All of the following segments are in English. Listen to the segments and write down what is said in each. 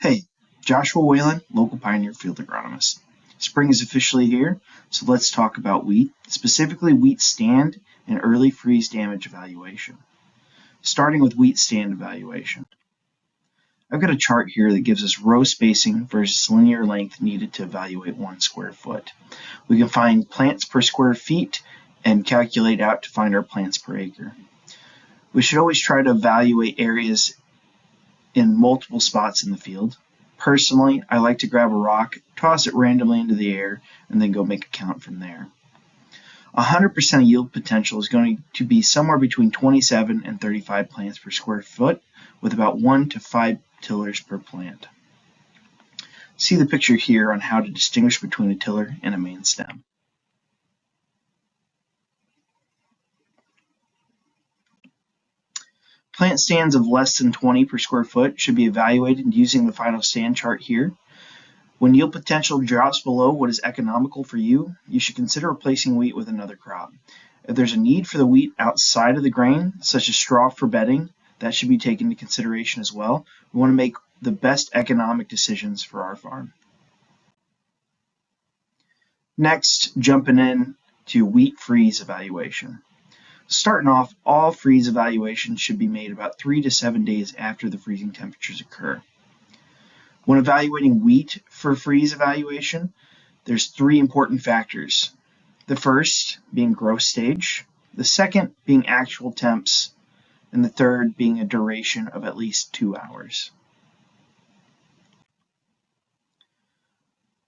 Hey, Joshua Whelan, local Pioneer Field Agronomist. Spring is officially here, so let's talk about wheat, specifically wheat stand and early freeze damage evaluation. Starting with wheat stand evaluation. I've got a chart here that gives us row spacing versus linear length needed to evaluate 1 square foot. We can find plants per square feet and calculate out to find our plants per acre. We should always try to evaluate areas in multiple spots in the field. Personally, I like to grab a rock, toss it randomly into the air, and then go make a count from there. 100% yield potential is going to be somewhere between 27 and 35 plants per square foot, with about 1 to 5 tillers per plant. See the picture here on how to distinguish between a tiller and a main stem. Plant stands of less than 20 per square foot should be evaluated using the final stand chart here. When yield potential drops below what is economical for you, you should consider replacing wheat with another crop. If there's a need for the wheat outside of the grain, such as straw for bedding, that should be taken into consideration as well. We want to make the best economic decisions for our farm. Next, jumping in to wheat freeze evaluation. Starting off, all freeze evaluations should be made about 3 to 7 days after the freezing temperatures occur. When evaluating wheat for freeze evaluation, there's 3 important factors. The first being growth stage, the second being actual temps, and the third being a duration of at least 2 hours.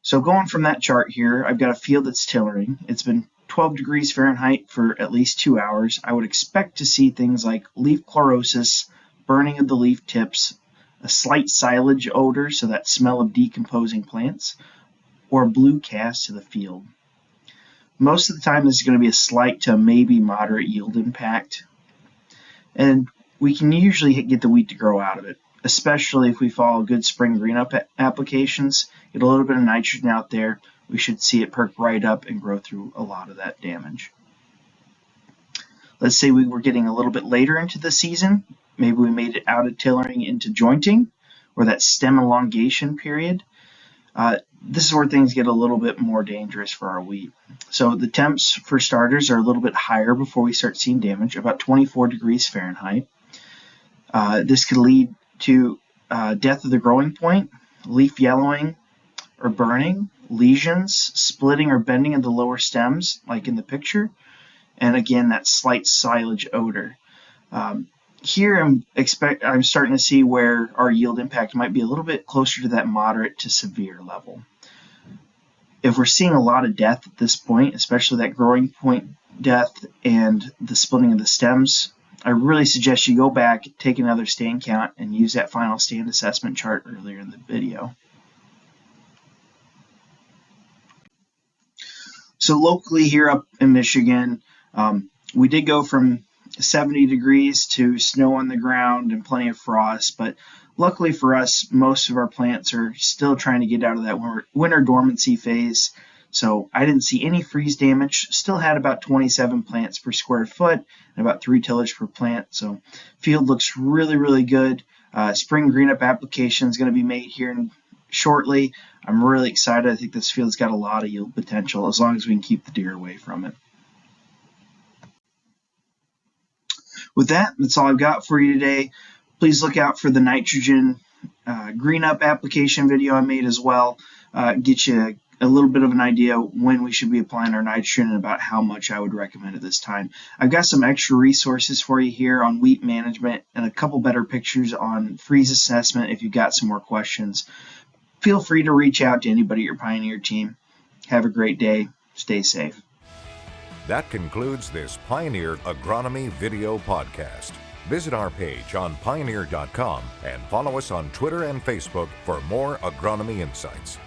So going from that chart here, I've got a field that's tillering. It's been 12 degrees Fahrenheit for at least 2 hours. I would expect to see things like leaf chlorosis, burning of the leaf tips, a slight silage odor, so that smell of decomposing plants, or a blue cast to the field. Most of the time, this is going to be a slight to maybe moderate yield impact, and we can usually get the wheat to grow out of it, especially if we follow good spring green-up applications, get a little bit of nitrogen out there. We should see it perk right up and grow through a lot of that damage. Let's say we were getting a little bit later into the season. Maybe we made it out of tillering into jointing, or that stem elongation period. This is where things get a little bit more dangerous for our wheat. So the temps, for starters, are a little bit higher before we start seeing damage, about 24 degrees Fahrenheit. This could lead to death of the growing point, leaf yellowing or burning, lesions, splitting or bending of the lower stems, like in the picture, and again, that slight silage odor. Here I'm starting to see where our yield impact might be a little bit closer to that moderate to severe level. If we're seeing a lot of death at this point, especially that growing point death and the splitting of the stems, I really suggest you go back, take another stand count, and use that final stand assessment chart earlier in the video. So locally here up in Michigan, we did go from 70 degrees to snow on the ground and plenty of frost, but luckily for us, most of our plants are still trying to get out of that winter dormancy phase. So I didn't see any freeze damage, still had about 27 plants per square foot and about 3 tillers per plant. So field looks really, really good. Spring green-up application is going to be made here shortly. I'm really excited. I think this field's got a lot of yield potential as long as we can keep the deer away from it. With that, that's all I've got for you today. Please look out for the nitrogen green up application video I made as well. Get you a little bit of an idea when we should be applying our nitrogen and about how much I would recommend at this time. I've got some extra resources for you here on wheat management and a couple better pictures on freeze assessment if you've got some more questions. Feel free to reach out to anybody at your Pioneer team. Have a great day. Stay safe. That concludes this Pioneer Agronomy video podcast. Visit our page on pioneer.com and follow us on Twitter and Facebook for more agronomy insights.